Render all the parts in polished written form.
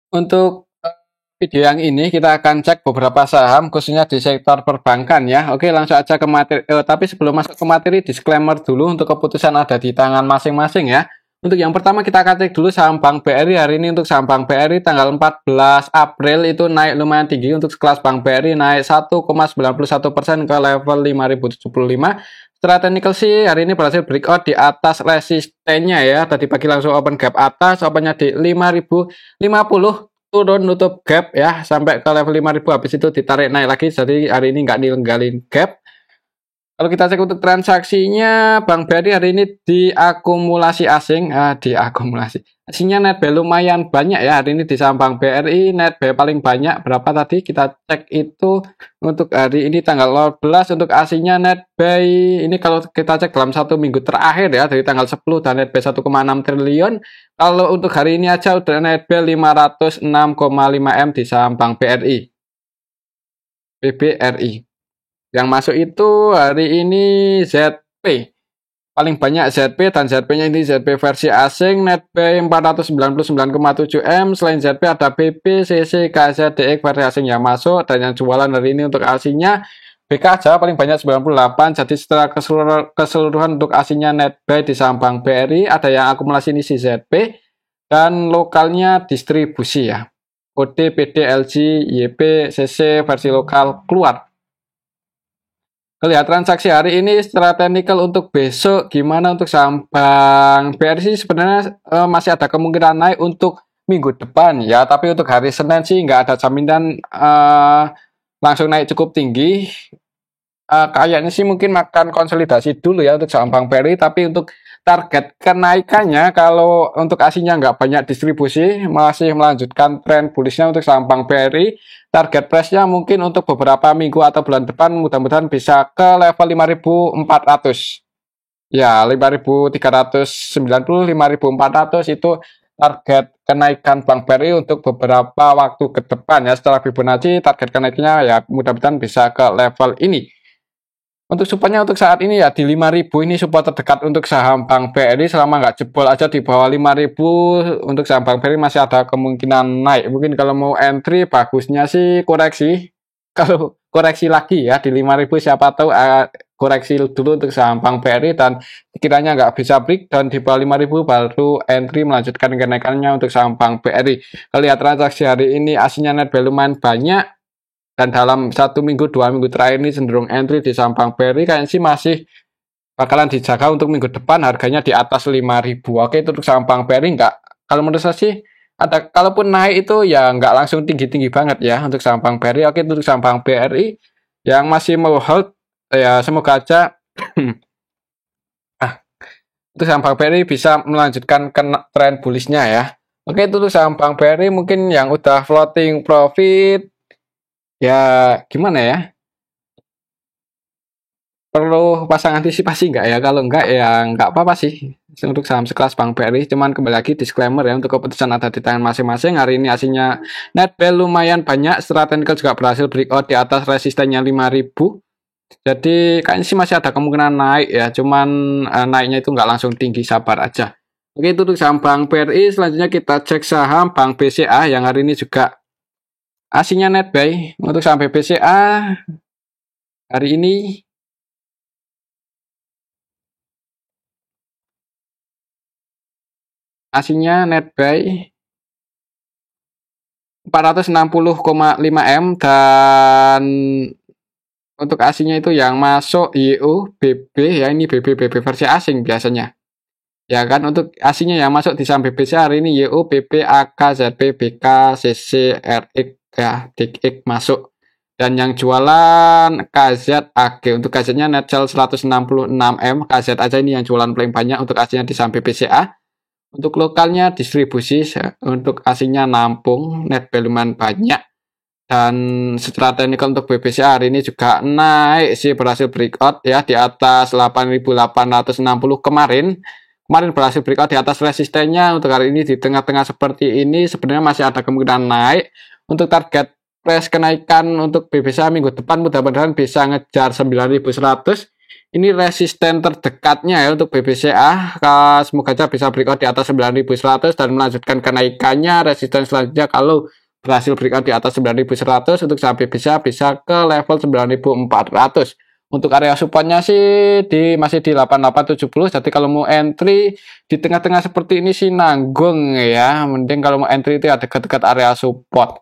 Untuk video yang ini kita akan cek beberapa saham khususnya di sektor perbankan ya. Oke, langsung aja ke materi. Tapi sebelum masuk ke materi, disclaimer dulu untuk keputusan ada di tangan masing-masing ya. Untuk yang pertama kita akan cek dulu saham Bank BRI hari ini. Untuk saham Bank BRI tanggal 14 April itu naik lumayan tinggi untuk kelas Bank BRI, naik 1,91% ke level 5075. Secara teknikal sih hari ini berhasil breakout di atas resistennya ya. Tadi pagi langsung open gap atas, opennya di 5050, turun nutup gap ya sampai ke level 5000, habis itu ditarik naik lagi. Jadi hari ini nggak ninggalin gap. Kalau kita cek untuk transaksinya, Bank BRI hari ini diakumulasi asing, diakumulasi. Asingnya net buy lumayan banyak ya hari ini di saham Bank BRI. Net buy paling banyak berapa tadi? Kita cek itu untuk hari ini tanggal 12 untuk asingnya net buy. Ini kalau kita cek dalam 1 minggu terakhir ya, dari tanggal 10 dan net buy 1,6 triliun. Kalau untuk hari ini aja udah net buy 506,5 M di saham Bank BRI. BBRI. Yang masuk itu hari ini ZP. Paling banyak ZP, dan ZP-nya ini ZP versi asing, net buy 499,7 M. Selain ZP ada BP, CC, KZDX versi asing yang masuk, dan yang jualan hari ini untuk asingnya BK aja paling banyak 98. Jadi setelah keseluruhan untuk asingnya net buy di saham Bank BRI, ada yang akumulasi ini si ZP, dan lokalnya distribusi ya. Kode PD, LG, YP, CC versi lokal keluar. Lihat transaksi hari ini secara teknikal. Untuk besok gimana untuk saham Bank BRI sih sebenarnya masih ada kemungkinan naik untuk minggu depan ya, tapi untuk hari Senin sih nggak ada jaminan langsung naik cukup tinggi. Kayaknya sih mungkin makan konsolidasi dulu ya untuk saham Bank BRI, tapi untuk target kenaikannya kalau untuk asingnya nggak banyak distribusi, masih melanjutkan tren bullishnya untuk saham Bank BRI. Target price-nya mungkin untuk beberapa minggu atau bulan depan mudah-mudahan bisa ke level 5400. Ya, 5390, 5400 itu target kenaikan Bank BRI untuk beberapa waktu ke depan ya. Setelah Fibonacci target kenaikannya ya mudah-mudahan bisa ke level ini. Untuk supportnya untuk saat ini ya di 5000, ini support terdekat untuk saham Bank BRI. Selama nggak jebol aja di bawah 5000, untuk saham Bank BRI masih ada kemungkinan naik. Mungkin kalau mau entry bagusnya sih koreksi. Kalau koreksi lagi ya di 5000, siapa tahu koreksi dulu untuk saham Bank BRI, dan kiranya nggak bisa break dan di bawah 5000 baru entry melanjutkan kenaikannya untuk saham Bank BRI. Kalau lihat transaksi hari ini aslinya net buy lumayan banyak, dan dalam 1 minggu 2 minggu terakhir ini cenderung entry di saham Bank BRI kayaknya sih masih bakalan dijaga untuk minggu depan harganya di atas 5000. Oke, itu untuk saham Bank BRI kalau menurut saya sih kalaupun naik itu ya nggak langsung tinggi-tinggi banget ya untuk saham Bank BRI. Oke, itu untuk saham Bank BRI yang masih mau hold ya, semoga aja untuk saham Bank BRI bisa melanjutkan tren bullishnya ya. Oke, itu untuk saham Bank BRI. Mungkin yang udah floating profit ya gimana ya, perlu pasang antisipasi nggak ya? Kalau nggak ya nggak apa-apa sih untuk saham sekelas Bank BRI. Cuman kembali lagi disclaimer ya, untuk keputusan ada di tangan masing-masing. Hari ini aslinya net buy lumayan banyak, secara teknikal juga berhasil breakout di atas resistennya 5000. Jadi kayaknya sih masih ada kemungkinan naik ya, cuman naiknya itu nggak langsung tinggi, sabar aja. Oke, itu untuk saham Bank BRI. Selanjutnya kita cek saham Bank BCA yang hari ini juga aslinya net buy. Untuk saham BCA hari ini aslinya net buy 460,5 M, dan untuk aslinya itu yang masuk YU, BB ya, ini BB versi asing biasanya. Ya kan, untuk aslinya yang masuk di saham BBC hari ini YU, BB, AK, ZP, BK, CC, RX ya, DX masuk. Dan yang jualan KZ, AG. Untuk KZ-nya net sell 166 M. KZ aja ini yang jualan paling banyak untuk aslinya di saham BBCA. Untuk lokalnya distribusi, untuk aslinya nampung, net buy lumayan banyak. Dan secara teknikal untuk BBCA hari ini juga naik sih, berhasil breakout ya di atas 8860 kemarin. Kemarin berhasil breakout di atas resistennya. Untuk hari ini di tengah-tengah seperti ini sebenarnya masih ada kemungkinan naik. Untuk target price kenaikan untuk BBCA minggu depan mudah-mudahan bisa ngejar 9100. ini resisten terdekatnya ya untuk BBCA. Semoga aja bisa breakout di atas 9.100 dan melanjutkan kenaikannya. Resisten selanjutnya kalau berhasil breakout di atas 9.100 untuk saham BBCA bisa ke level 9.400. Untuk area supportnya sih masih di 8870. Jadi kalau mau entry di tengah-tengah seperti ini sih nanggung ya. Mending kalau mau entry itu ya dekat-dekat area support.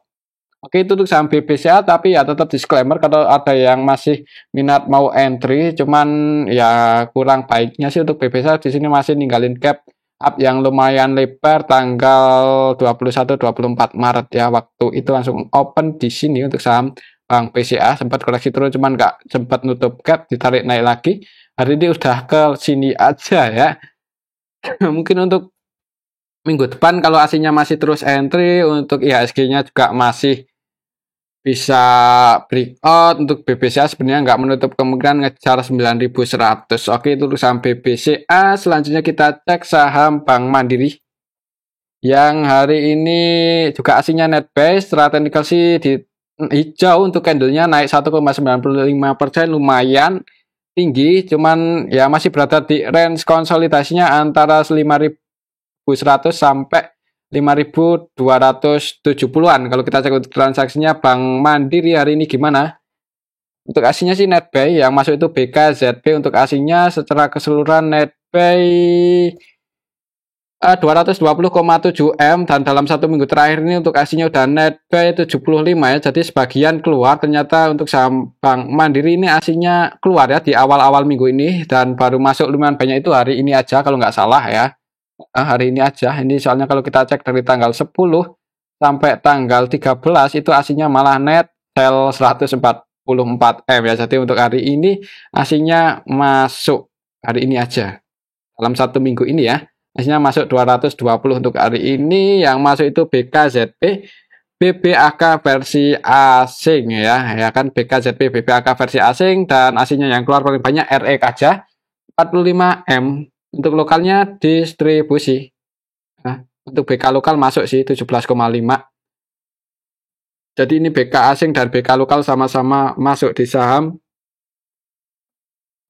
Oke, itu untuk saham BBCA, tapi ya tetap disclaimer kalau ada yang masih minat mau entry, cuman ya kurang baiknya sih untuk BBCA di sini masih ninggalin gap up yang lumayan lebar tanggal 21-24 Maret ya. Waktu itu langsung open di sini untuk saham Bank BCA, sempat koreksi turun cuman nggak sempat nutup gap, ditarik naik lagi. Hari ini udah ke sini aja ya. Mungkin untuk minggu depan kalau aslinya masih terus entry, untuk IHSG-nya juga masih bisa breakout. Untuk BBCA sebenarnya nggak menutup kemungkinan ngejar 9.100. Oke, itu saham BBCA. Selanjutnya kita cek saham Bank Mandiri yang hari ini juga aslinya net buy. Secara teknikal sih di hijau untuk candlenya naik 1,95%, lumayan tinggi, cuman ya masih berada di range konsolidasinya antara 5.100 sampai 5.270-an. Kalau kita cek untuk transaksinya Bank Mandiri hari ini gimana? Untuk aslinya sih net buy, yang masuk itu BKZP. Untuk aslinya secara keseluruhan net buy 220,7 M, dan dalam satu minggu terakhir ini untuk aslinya udah net buy 75 ya. Jadi sebagian keluar, ternyata untuk saham Bank Mandiri ini aslinya keluar ya di awal-awal minggu ini, dan baru masuk lumayan banyak itu hari ini aja kalau nggak salah ya. Hari ini aja. Ini soalnya kalau kita cek dari tanggal 10 sampai tanggal 13 itu aslinya malah net sell 144 M ya. Jadi untuk hari ini aslinya masuk hari ini aja. Dalam satu minggu ini ya. Aslinya masuk 220 untuk hari ini. Yang masuk itu BKZP BBAK versi asing ya. Ya kan, BKZP BBAK versi asing, dan aslinya yang keluar paling banyak RE aja 45 M. Untuk lokalnya distribusi. Nah, untuk BK lokal masuk sih 17,5. Jadi ini BK asing dan BK lokal sama-sama masuk di saham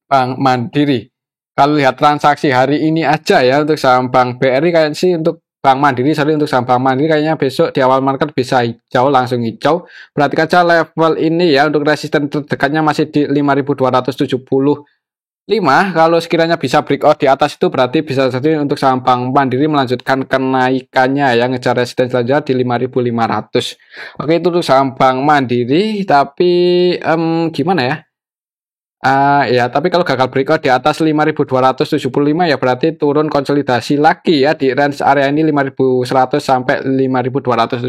Bank Mandiri. Kalau lihat transaksi hari ini aja ya, untuk saham Bank BRI kayaknya sih, untuk Bank Mandiri, sorry, untuk saham Bank Mandiri kayaknya besok di awal market bisa hijau, langsung hijau. Perhatikan aja level ini ya, untuk resisten terdekatnya masih di 5.275. Kalau sekiranya bisa breakout di atas itu berarti bisa jadi untuk saham Bank Mandiri melanjutkan kenaikannya ya, ngejar resisten selanjutnya di 5.500. Oke, itu untuk saham Bank Mandiri, tapi gimana ya? Ya, tapi kalau gagal breakout di atas 5.275 ya berarti turun konsolidasi lagi ya di range area ini 5.100 sampai 5.275.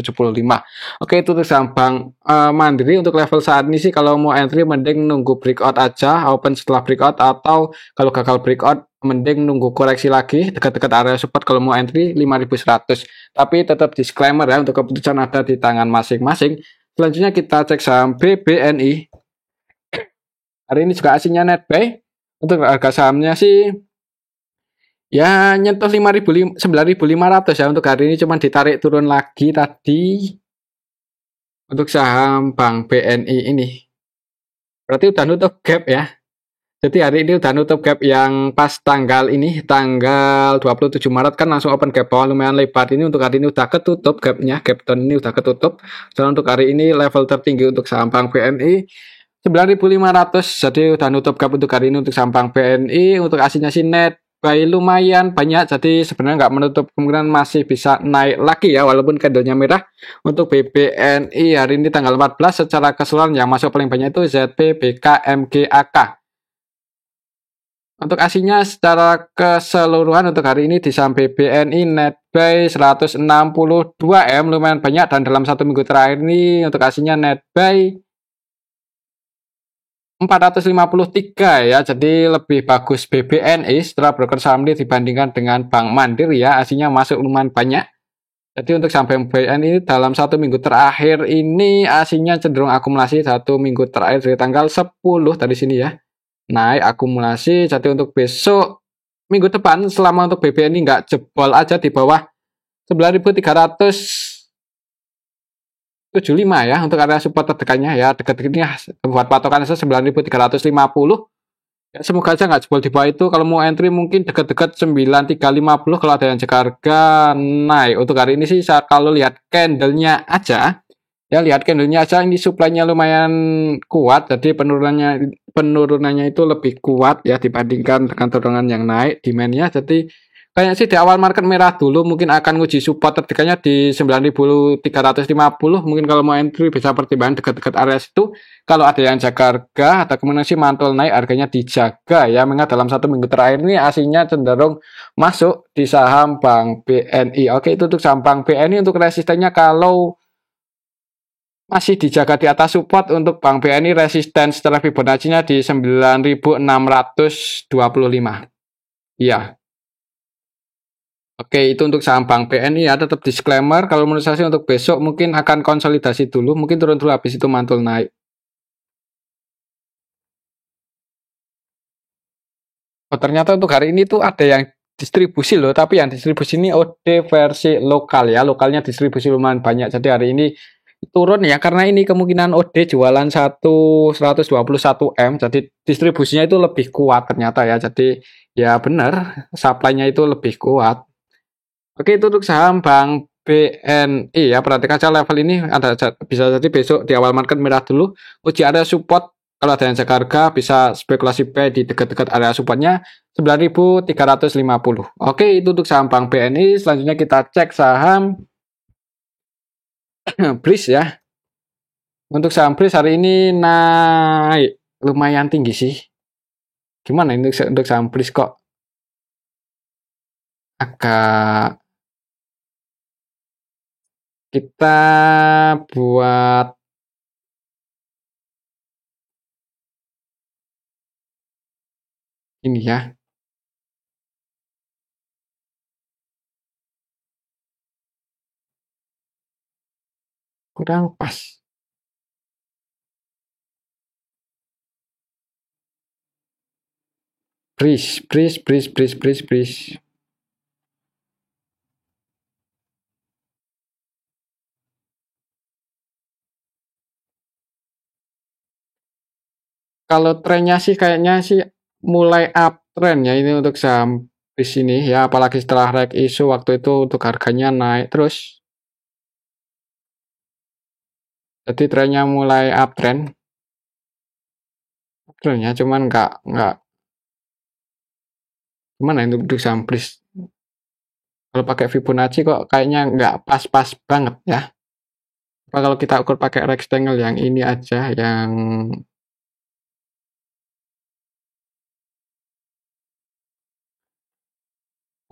Oke, itu untuk saham Bank Mandiri. Untuk level saat ini sih kalau mau entry mending nunggu breakout aja, open setelah breakout, atau kalau gagal breakout mending nunggu koreksi lagi dekat-dekat area support kalau mau entry 5.100. Tapi tetap disclaimer ya, untuk keputusan ada di tangan masing-masing. Selanjutnya kita cek saham BBNI. Hari ini juga aslinya net buy. Untuk harga sahamnya sih ya nyentuh 9.500 ya untuk hari ini, cuman ditarik turun lagi tadi untuk saham Bank BNI ini. Berarti udah nutup gap ya. Jadi hari ini udah nutup gap yang pas tanggal ini, tanggal 27 Maret kan langsung open gap bawah lumayan lebar. Ini untuk hari ini udah ketutup gapnya, gap down ini udah ketutup. Dan untuk hari ini level tertinggi untuk saham Bank BNI 9.500, jadi udah nutup gap untuk hari ini untuk saham Bank BNI. Untuk aslinya sih net buy lumayan banyak, jadi sebenarnya nggak menutup kemungkinan masih bisa naik lagi ya walaupun candlenya merah. Untuk BBNI hari ini tanggal 14 secara keseluruhan yang masuk paling banyak itu ZP, BK, MGAK. Untuk aslinya secara keseluruhan untuk hari ini di saham BBNI net buy 162 M, lumayan banyak, dan dalam satu minggu terakhir ini untuk aslinya net buy 453 ya, jadi lebih bagus BBNI setelah broker saham ini dibandingkan dengan Bank Mandiri ya, aslinya masuk lumayan banyak. Jadi untuk saham BBNI dalam satu minggu terakhir ini aslinya cenderung akumulasi satu minggu terakhir dari tanggal 10 dari sini ya, naik akumulasi. Jadi untuk besok minggu depan selama untuk BBNI nggak jebol aja di bawah 9.375 ya untuk area support terdekatnya ya, dekat-dekatnya buat patokan 9.350. Ya, semoga aja nggak jebol di bawah itu. Kalau mau entry mungkin dekat-dekat 9350 kalau ada yang jaga harga naik. Untuk hari ini sih kalau lihat candlenya aja, ya lihat candlenya aja ini supply-nya lumayan kuat. Jadi penurunannya itu lebih kuat ya dibandingkan dengan dorongan yang naik demand-nya. Jadi kayaknya sih di awal market merah dulu mungkin akan nguji support terdekatnya di 9350. Mungkin kalau mau entry bisa pertimbangan dekat-dekat area situ. Kalau ada yang jaga harga, ada kemungkinan sih mantul naik harganya dijaga ya. Mengingat dalam 1 minggu terakhir ini aslinya cenderung masuk di saham Bank BNI. Oke, itu untuk saham Bank BNI. Untuk resistennya kalau masih dijaga di atas support untuk Bank BNI, resisten setelah Fibonacci-nya di 9625. Iya. Oke, itu untuk saham Bank BNI ya. Tetap disclaimer, kalau menurut saya untuk besok mungkin akan konsolidasi dulu, mungkin turun dulu habis itu mantul naik. Oh, ternyata untuk hari ini tuh ada yang distribusi loh, tapi yang distribusi ini OD versi lokal ya. Lokalnya distribusi lumayan banyak. Jadi hari ini turun ya karena ini kemungkinan OD jualan 121 M. Jadi distribusinya itu lebih kuat ternyata ya. Jadi ya benar, supply-nya itu lebih kuat. Oke, itu untuk saham Bank BNI ya. Perhatikan aja level ini ada bisa jadi besok di awal market merah dulu. Uji area support kalau ada yang jaga harga bisa spekulasi buy di dekat-dekat area supportnya 9350. Oke, itu untuk saham Bank BNI. Selanjutnya kita cek saham BRIS ya. Untuk saham BRIS hari ini naik lumayan tinggi sih. Gimana ini untuk saham BRIS kok agak kita buat ini ya. Kurang pas. BRIS. Kalau trennya sih kayaknya sih mulai uptrend ya ini untuk saham di sini ya, apalagi setelah reg isu waktu itu untuk harganya naik terus. Jadi trennya mulai uptrend. Trennya cuman nggak gimana ini untuk saham BRIS. Kalau pakai Fibonacci kok kayaknya nggak pas-pas banget ya. Apa kalau kita ukur pakai rectangle yang ini aja yang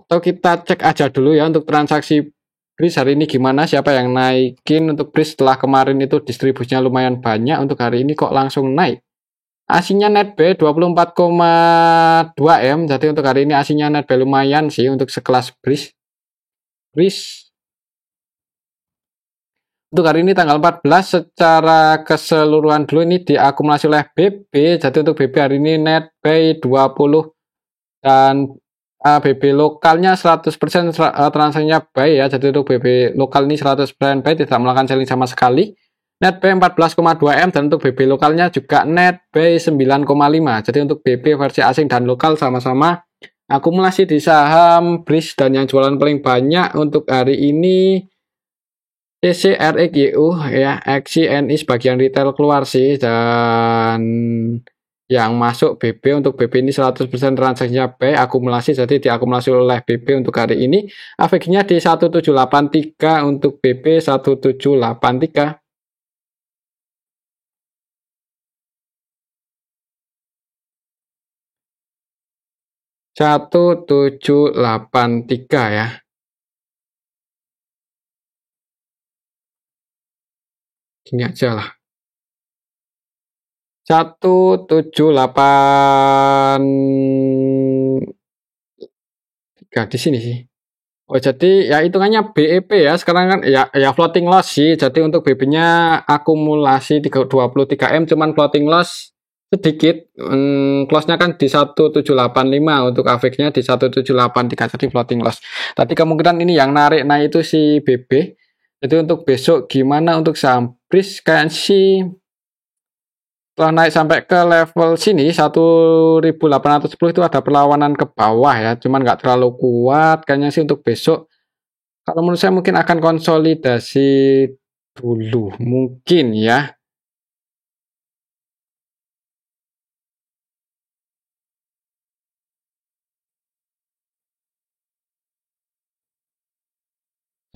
atau kita cek aja dulu ya untuk transaksi BRIS hari ini gimana, siapa yang naikin untuk BRIS setelah kemarin itu distribusinya lumayan banyak, untuk hari ini kok langsung naik. Asinya net B 24,2 M, jadi untuk hari ini asinya net B lumayan sih untuk sekelas BRIS. Untuk hari ini tanggal 14 secara keseluruhan dulu ini diakumulasi oleh BB, jadi untuk BB hari ini net B 20 dan BB lokalnya 100% transaksinya buy ya, jadi untuk BB lokal ini 100% buy, tidak melakukan selling sama sekali. Net B 14,2 M dan untuk BB lokalnya juga net B 9,5. Jadi untuk BB versi asing dan lokal sama-sama akumulasi di saham BRIS, dan yang jualan paling banyak untuk hari ini TCREGU ya, XCNI sebagian retail keluar sih, dan yang masuk BB untuk BB ini 100% transaksinya buy akumulasi, jadi diakumulasi oleh BB untuk hari ini. AVG-nya di 1783 untuk BB 1783. 1783 ya. Gini aja lah. 1783 di sini sih. Oh, jadi ya hitungannya BEP ya. Sekarang kan ya floating loss sih. Jadi untuk BB-nya akumulasi 23M, cuman floating loss sedikit. Close-nya kan di 1785, untuk AVX-nya di 1783, jadi floating loss. Tadi kemungkinan ini yang narik itu si BB. Jadi untuk besok gimana untuk saham BRIS, kayak sih Setelah naik sampai ke level sini 1810 itu ada perlawanan ke bawah ya, cuman nggak terlalu kuat kayaknya sih untuk besok. Kalau menurut saya mungkin akan konsolidasi dulu, mungkin ya.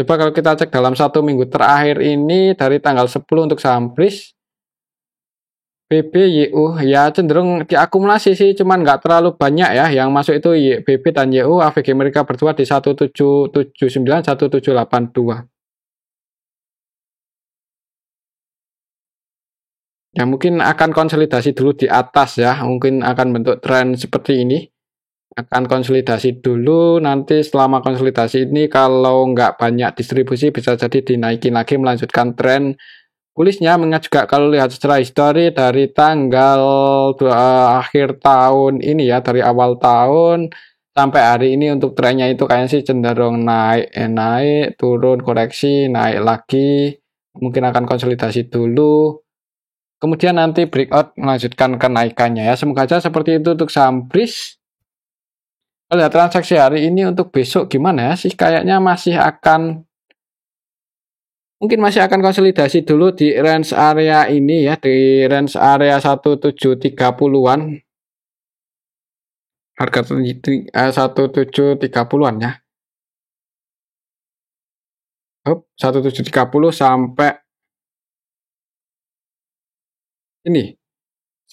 Coba kalau kita cek dalam 1 minggu terakhir ini dari tanggal 10 untuk saham BRIS, BB, YU ya cenderung diakumulasi sih, cuman nggak terlalu banyak ya. Yang masuk itu BB dan YU, AVG mereka berdua di 1779, 1782. Ya mungkin akan konsolidasi dulu di atas ya, mungkin akan bentuk tren seperti ini. Akan konsolidasi dulu, nanti selama konsolidasi ini kalau nggak banyak distribusi bisa jadi dinaikin lagi melanjutkan tren bullish-nya. Mengingat juga kalau lihat secara histori dari tanggal akhir tahun ini ya, dari awal tahun sampai hari ini untuk trennya itu kayaknya sih cenderung naik, turun, koreksi, naik lagi. Mungkin akan konsolidasi dulu. Kemudian nanti breakout melanjutkan kenaikannya ya. Semoga saja seperti itu untuk saham BRIS. Lihat transaksi hari ini untuk besok gimana ya sih? Kayaknya mungkin masih akan konsolidasi dulu di range area ini ya, di range area 1730-an. Harga 1730-an ya. 1730 sampai ini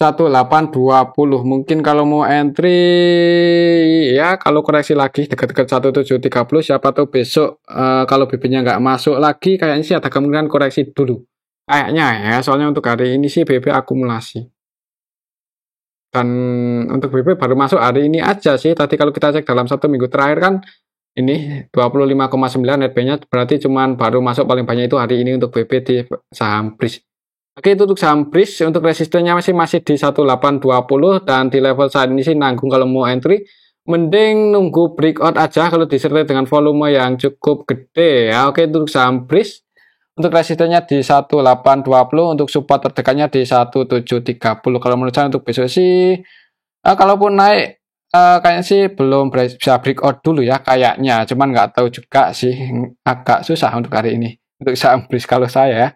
1820. Mungkin kalau mau entry ya, kalau koreksi lagi dekat-dekat 1730, siapa tahu besok kalau BB-nya nggak masuk lagi kayaknya sih ada kemungkinan koreksi dulu kayaknya ya, soalnya untuk hari ini sih BB akumulasi. Dan untuk BB baru masuk hari ini aja sih. Tadi kalau kita cek dalam 1 minggu terakhir kan ini 25,9 netbuy-nya, berarti cuman baru masuk paling banyak itu hari ini untuk BB di saham BRIS. Oke, itu untuk saham BRIS. Untuk resistennya masih di 1820, dan di level saat ini sih nanggung kalau mau entry. Mending nunggu breakout aja kalau disertai dengan volume yang cukup gede ya. Oke, itu untuk saham BRIS. Untuk resistennya di 1820, untuk support terdekatnya di 1730. Kalau menurut saya untuk besok sih kalaupun naik kayaknya sih belum bisa breakout dulu ya kayaknya. Cuman nggak tahu juga sih, agak susah untuk hari ini. Untuk saham BRIS kalau saya ya.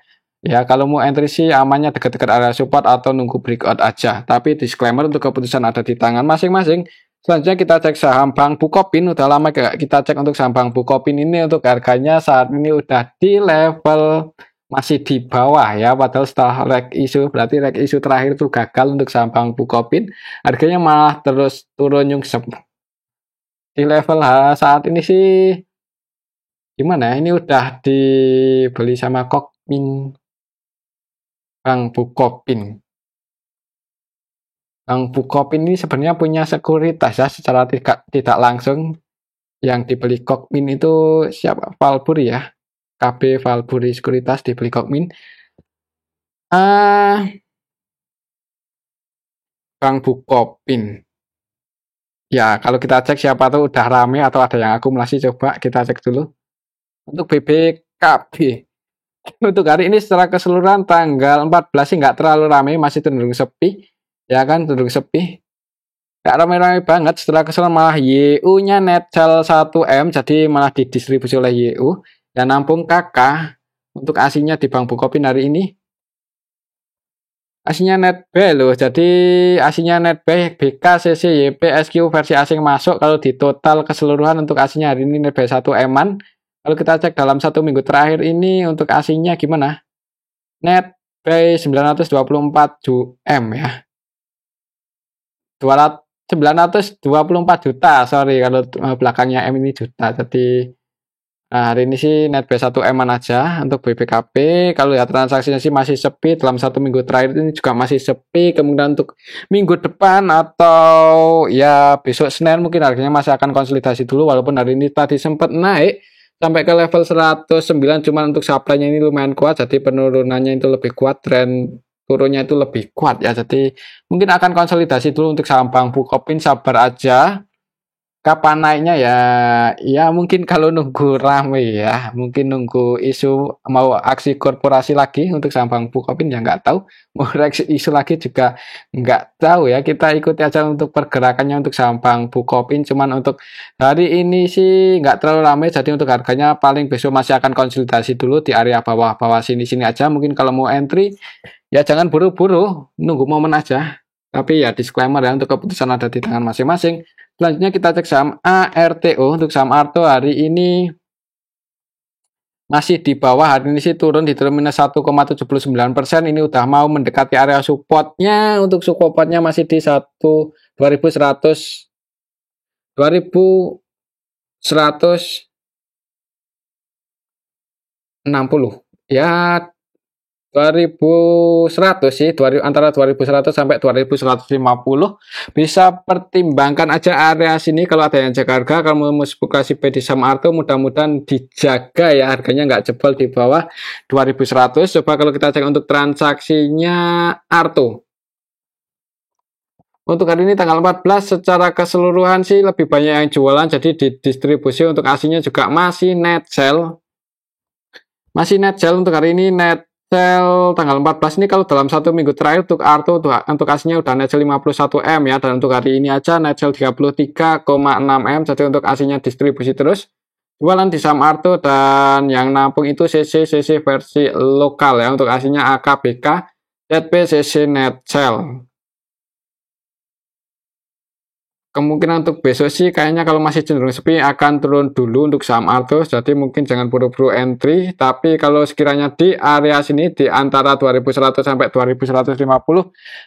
Ya, kalau mau entry sih amannya dekat-dekat area support atau nunggu breakout aja. Tapi disclaimer untuk keputusan ada di tangan masing-masing. Selanjutnya kita cek saham Bank Bukopin. Udah lama kita cek untuk saham Bank Bukopin ini, untuk harganya saat ini udah di level masih di bawah ya. Padahal setelah leg isu, berarti leg isu terakhir itu gagal untuk saham Bank Bukopin. Harganya malah terus turun nyungsep. Di level saat ini sih gimana? Ini udah dibeli sama Kokmin. Bank Bukopin. Bank Bukopin ini sebenarnya punya sekuritas ya secara tidak langsung. Yang dibeli Kokmin itu siapa? Valburi ya. KB Valburi Sekuritas dibeli Kokmin. Bank Bukopin. Ya, kalau kita cek siapa tuh udah rame atau ada yang akumulasi, coba kita cek dulu. Untuk BBKB. Untuk hari ini secara keseluruhan tanggal 14 sih nggak terlalu ramai, masih cenderung sepi. Ya kan, cenderung sepi. Nggak ramai-ramai banget. Setelah keseluruhan malah YU-nya net sell 1M, jadi malah didistribusi oleh YU. Dan nampung KK untuk asinya di Bank Bukopin hari ini. Asinya netbuy loh, jadi asinya netbuy BK, CC, YP, SQ versi asing masuk. Kalau di total keseluruhan untuk asinya hari ini netbuy 1M-an. Kalau kita cek dalam 1 minggu terakhir ini untuk asinya gimana? Netbuy 924 M ya. 924 juta, sorry kalau belakangnya M ini juta. Jadi hari ini sih netbuy 1M-an aja untuk BBKB. Kalau lihat transaksinya sih masih sepi. Dalam 1 minggu terakhir ini juga masih sepi. Kemudian untuk minggu depan atau ya besok Senin mungkin harganya masih akan konsolidasi dulu. Walaupun hari ini tadi sempat naik sampai ke level 109, cuman untuk supply-nya ini lumayan kuat. Jadi penurunannya itu lebih kuat, tren turunnya itu lebih kuat ya. Jadi mungkin akan konsolidasi dulu untuk saham Bank Bukopin, sabar aja. Kapan naiknya ya? Ya mungkin kalau nunggu rame ya, mungkin nunggu isu mau aksi korporasi lagi untuk saham Bank Bukopin ya nggak tahu. Mau reaksi isu lagi juga nggak tahu ya. Kita ikuti aja untuk pergerakannya untuk saham Bank Bukopin. Cuman untuk hari ini sih nggak terlalu ramai. Jadi untuk harganya paling besok masih akan konsolidasi dulu di area bawah-bawah sini-sini aja. Mungkin kalau mau entry ya jangan buru-buru, nunggu momen aja. Tapi ya disclaimer ya untuk keputusan ada di tangan masing-masing. Selanjutnya kita cek saham ARTO. Untuk saham ARTO hari ini masih di bawah, hari ini sih turun di minus 1,79%. Ini udah mau mendekati area supportnya. Untuk supportnya masih di 2100 2160 ya, 2100 sih, antara 2100 sampai 2150. Bisa pertimbangkan aja area sini kalau ada yang jaga harga. Kalau mau spekulasi di saham Arto mudah-mudahan dijaga ya, harganya nggak jebol di bawah 2100. Coba kalau kita cek untuk transaksinya Arto. Untuk hari ini tanggal 14 secara keseluruhan sih lebih banyak yang jualan, jadi di distribusi untuk aslinya juga masih net sell. Masih net sell untuk hari ini, net sell tanggal 14 ini kalau dalam satu minggu terakhir untuk Arto untuk aslinya udah net sell 51 M ya, dan untuk hari ini aja net sell 33,6 M. Jadi untuk aslinya distribusi terus jualan di saham Arto, dan yang nampung itu CC versi lokal ya, untuk aslinya AKBK ZP CC net sell. Kemungkinan untuk besok sih kayaknya kalau masih cenderung sepi akan turun dulu untuk saham Arto, jadi mungkin jangan buru-buru entry. Tapi kalau sekiranya di area sini di antara 2100 sampai 2150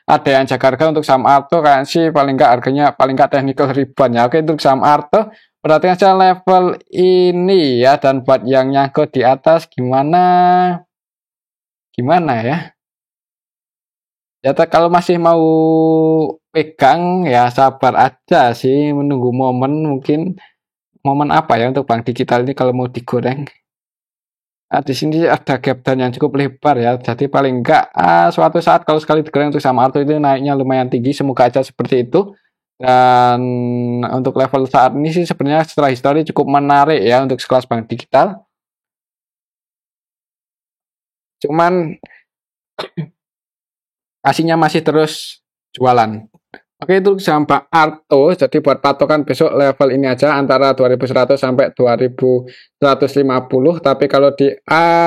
ada yang jaga harga untuk saham Arto, kayak sih paling nggak harganya paling nggak technical rebound ya. Oke, untuk saham Arto perhatikan saja level ini ya, dan buat yang nyangkut di atas gimana ya. Ya, kalau masih mau pegang ya sabar aja sih, menunggu momen. Mungkin momen apa ya untuk bank digital ini kalau mau digoreng. Nah, di sini ada gap down yang cukup lebar ya. Jadi paling enggak suatu saat kalau sekali digoreng untuk saham Arto itu naiknya lumayan tinggi, semoga aja seperti itu. Dan untuk level saat ini sih sebenarnya setelah histori cukup menarik ya untuk sekelas bank digital. Cuman aslinya masih terus jualan. Oke, itu saham Bank Arto. Jadi buat patokan besok level ini aja antara 2100 sampai 2150. Tapi kalau di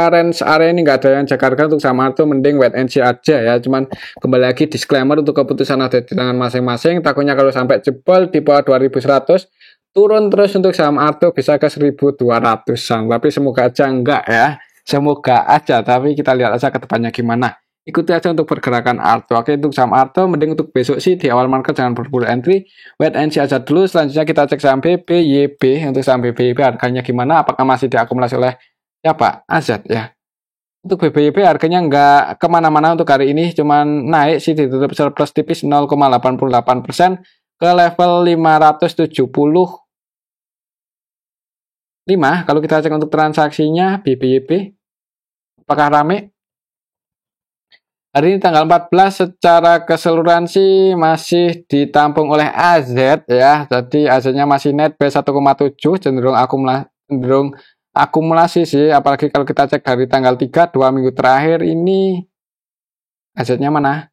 range area ini nggak ada yang jaga harga untuk saham Arto, mending wait and see aja ya. Cuman kembali lagi disclaimer untuk keputusan ada di tangan masing-masing. Takutnya kalau sampai jebol di bawah 2100 turun terus untuk saham Arto bisa ke 1200-an. Tapi semoga aja enggak ya. Semoga aja, tapi kita lihat aja ke depannya gimana. Ikuti aja untuk pergerakan Arto. Oke, untuk saham Arto mending untuk besok sih di awal market jangan berburu entry, wait and see aja dulu. Selanjutnya kita cek saham BBYB. Untuk saham BBYB harganya gimana, apakah masih diakumulasi oleh siapa? Azad ya. Untuk BBYB harganya nggak kemana-mana untuk hari ini, cuman naik sih, ditutup surplus tipis 0,88% ke level 575. Kalau kita cek untuk transaksinya BBYB apakah rame? Hari ini tanggal 14 secara keseluruhan sih masih ditampung oleh AZ ya. Jadi AZ-nya masih net B1,7, cenderung akumulasi sih. Apalagi kalau kita cek dari tanggal 3 2 minggu terakhir ini AZ-nya mana?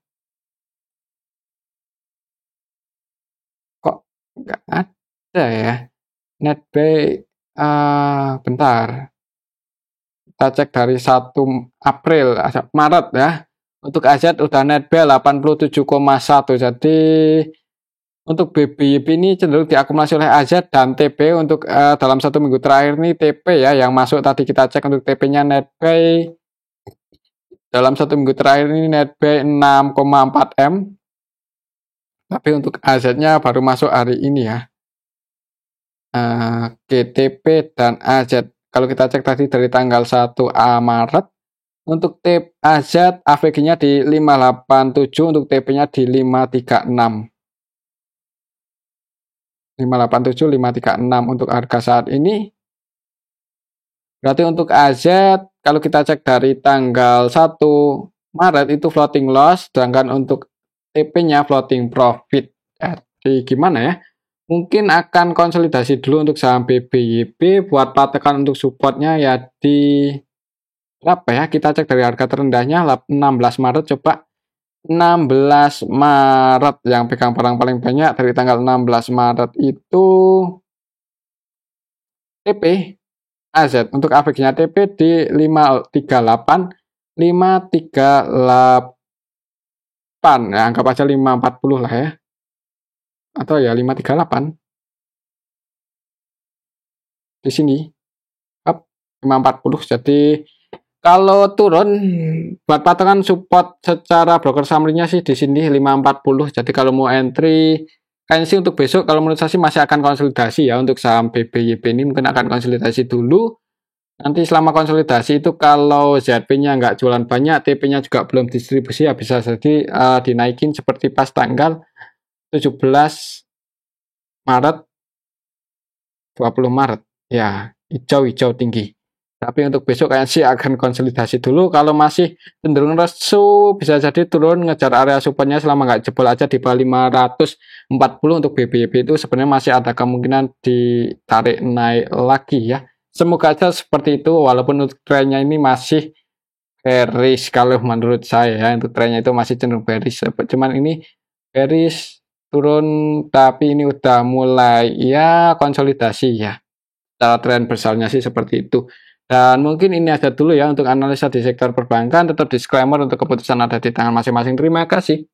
Kok nggak ada ya? Net B bentar. Kita cek dari 1 April, Maret ya. Untuk AZ udah net B 87,1. Jadi untuk BBYP ini cenderung diakumulasi oleh AZ dan TP. Untuk dalam satu minggu terakhir ini TP ya yang masuk tadi kita cek untuk TP-nya net B dalam satu minggu terakhir ini net B 6,4 M. Tapi untuk AZ-nya baru masuk hari ini ya. GTP dan AZ. Kalau kita cek tadi dari tanggal 1 Maret. Untuk AZ AVG-nya di 587, untuk TP-nya di 536. 587, 536 untuk harga saat ini. Berarti untuk AZ kalau kita cek dari tanggal 1 Maret itu floating loss, sedangkan untuk TP-nya floating profit. Jadi gimana ya? mungkin akan konsolidasi dulu untuk saham BBYP. Buat patokan untuk supportnya ya di berapa ya, kita cek dari harga terendahnya 16 Maret. Coba 16 Maret yang pegang barang paling banyak dari tanggal 16 Maret itu TP AZ. Untuk average-nya TP di 538 538 ya, anggap aja 540 lah ya, atau ya 538 di sini up 540. Jadi kalau turun buat patokan support secara broker summary-nya sih di sini 540. Jadi kalau mau entry kayaknya sih untuk besok kalau menurut saya sih masih akan konsolidasi ya. Untuk saham BBYP ini mungkin akan konsolidasi dulu. Nanti selama konsolidasi itu kalau ZP-nya nggak jualan banyak, TP-nya juga belum distribusi ya bisa jadi dinaikin seperti pas tanggal 17 Maret, 20 Maret. Ya, hijau-hijau tinggi. Tapi untuk besok kayaknya sih akan konsolidasi dulu. Kalau masih cenderung lesu, bisa jadi turun ngejar area supportnya selama nggak jebol aja di bawah 540. Untuk BBYP itu sebenarnya masih ada kemungkinan ditarik naik lagi ya. Semoga aja seperti itu, walaupun untuk trennya ini masih bearish kalau menurut saya ya. Untuk trennya itu masih cenderung bearish. Cuman ini bearish turun, tapi ini udah mulai ya konsolidasi ya. Secara tren besarnya sih seperti itu. Dan mungkin ini aja dulu ya untuk analisa di sektor perbankan. Tetap disclaimer untuk keputusan ada di tangan masing-masing. Terima kasih.